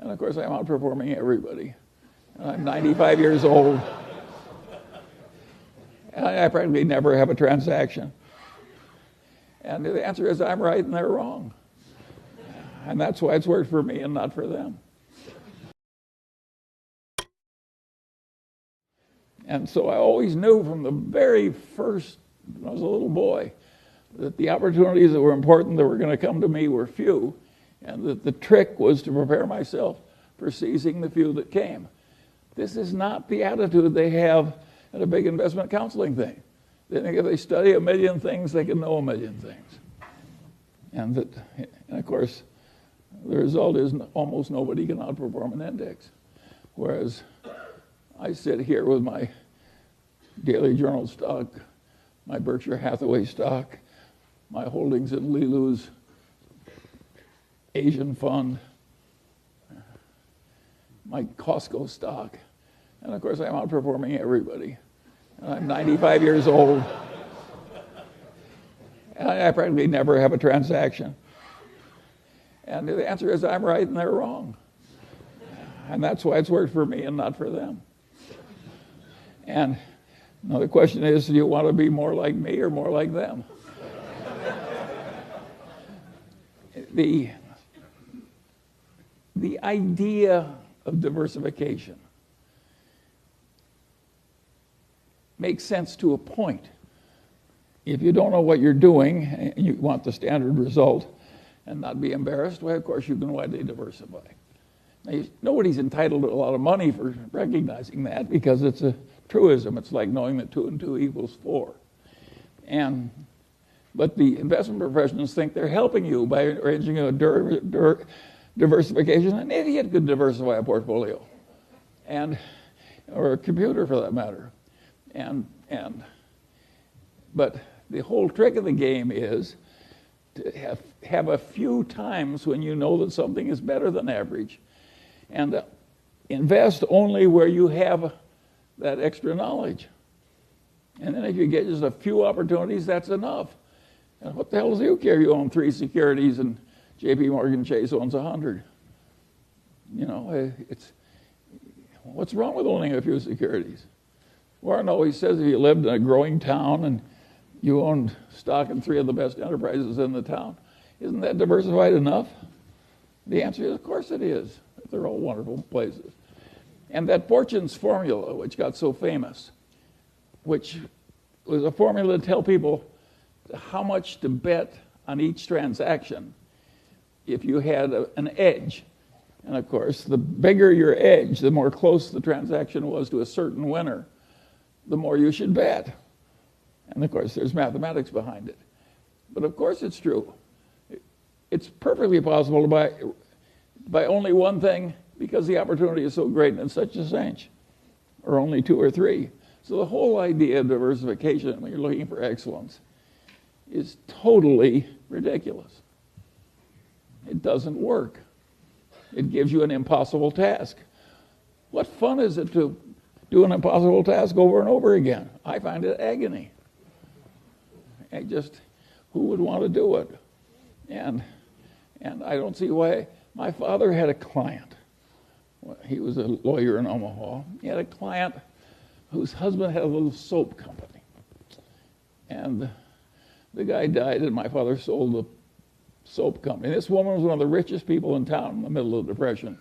And of course, I'm outperforming everybody. And I'm 95 years old. And I practically never have a transaction. And the answer is I'm right and they're wrong. And that's why it's worked for me and not for them. And so I always knew from the very first, when I was a little boy, that the opportunities that were important that were going to come to me were few, and that the trick was to prepare myself for seizing the few that came. This is not the attitude they have at a big investment counseling thing. They think if they study a million things, they can know a million things. And of course, the result is almost nobody can outperform an index. Whereas I sit here with my Daily Journal stock, my Berkshire Hathaway stock, my holdings in Lilu's Asian fund, my Costco stock, and of course I'm outperforming everybody. And I'm 95 years old, and I practically never have a transaction. And the answer is I'm right and they're wrong. And that's why it's worked for me and not for them. And now the question is, do you want to be more like me or more like them? The idea of diversification makes sense to a point. If you don't know what you're doing and you want the standard result and not be embarrassed, well, of course, you can widely diversify. Now, nobody's entitled to a lot of money for recognizing that because it's a truism. It's like knowing that 2 and 2 equals 4. But the investment professionals think they're helping you by arranging a diversification. An idiot could diversify a portfolio, or a computer for that matter. But the whole trick of the game is to have a few times when you know that something is better than average, and invest only where you have that extra knowledge. And then if you get just a few opportunities, that's enough. And what the hell does you care? You own 3 securities and J.P. Morgan Chase owns 100. You know, what's wrong with owning a few securities? Warren always says if you lived in a growing town and you owned stock in 3 of the best enterprises in the town, isn't that diversified enough? The answer is, of course it is. They're all wonderful places. And that Fortune's formula, which got so famous, which was a formula to tell people how much to bet on each transaction if you had an edge. And of course, the bigger your edge, the more close the transaction was to a certain winner, the more you should bet. And of course, there's mathematics behind it. But of course it's true. It's perfectly possible to buy only one thing because the opportunity is so great and it's such a cinch, or only 2 or 3. So the whole idea of diversification when you're looking for excellence is totally ridiculous. It doesn't work. It gives you an impossible task. What fun is it to do an impossible task over and over again? I find it agony. Who would want to do it? And I don't see why. My father had a client. He was a lawyer in Omaha. He had a client whose husband had a little soap company. And the guy died, and my father sold the soap company. This woman was one of the richest people in town in the middle of the Depression.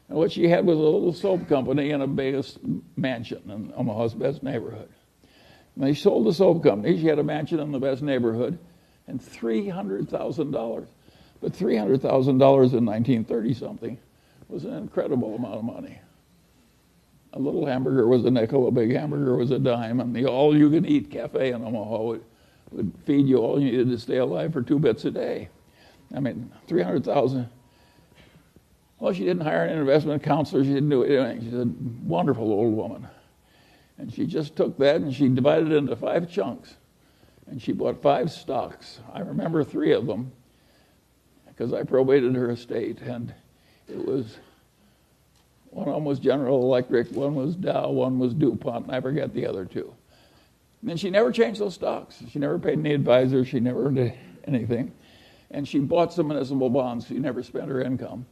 And what she had was a little soap company in a big mansion in Omaha's best neighborhood. And they sold the soap company. She had a mansion in the best neighborhood and $300,000. But $300,000 in 1930-something was an incredible amount of money. A little hamburger was a nickel, a big hamburger was a dime, and the all-you-can-eat cafe in Omaha would feed you all you needed to stay alive for 2 bits a day. I mean, $300,000. Well, she didn't hire an investment counselor. She didn't do anything. She's a wonderful old woman. And she just took that and she divided it into 5 chunks. And she bought 5 stocks. I remember 3 of them because I probated her estate. And it was, one of them was General Electric, one was Dow, one was DuPont, and I forget the other 2. And then she never changed those stocks. She never paid any advisor. She never did anything. And she bought some municipal bonds. She never spent her income.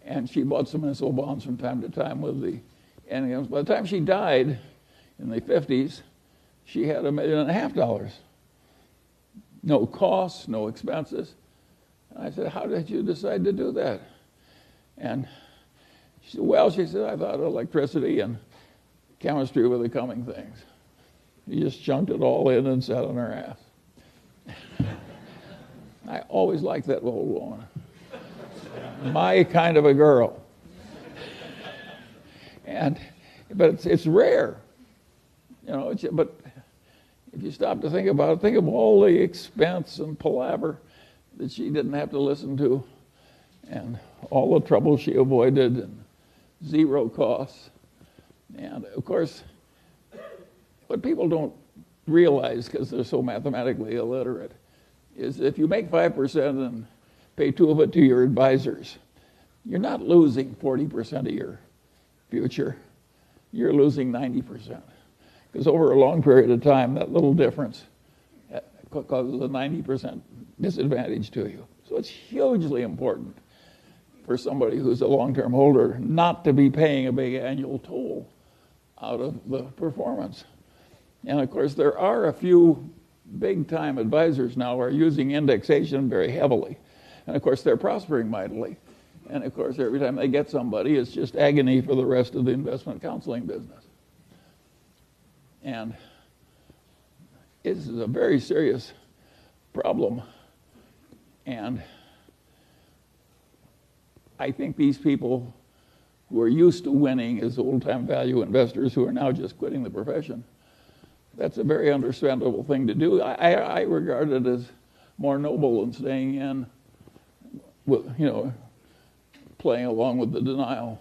And she bought some municipal bonds from time to time with the income. By the time she died in the 50s, she had $1.5 million. No costs, no expenses. And I said, how did you decide to do that? And she said, well, she said, I thought electricity and chemistry were the coming things. She just chunked it all in and sat on her ass. I always liked that old woman. My kind of a girl. But it's rare. You know, but if you stop to think about it, think of all the expense and palaver that she didn't have to listen to, and all the trouble she avoided, and zero costs. And of course, what people don't realize, because they're so mathematically illiterate, is if you make 5% and pay 2 of it to your advisors, you're not losing 40% of your future. You're losing 90%. Because over a long period of time, that little difference causes a 90% disadvantage to you. So it's hugely important for somebody who's a long-term holder not to be paying a big annual toll out of the performance. And of course, there are a few big-time advisors now who are using indexation very heavily. And of course, they're prospering mightily. And of course, every time they get somebody, it's just agony for the rest of the investment counseling business. And this is a very serious problem. And I think these people who are used to winning as old-time value investors who are now just quitting the profession, that's a very understandable thing to do. I regard it as more noble than staying in, with, playing along with the denial.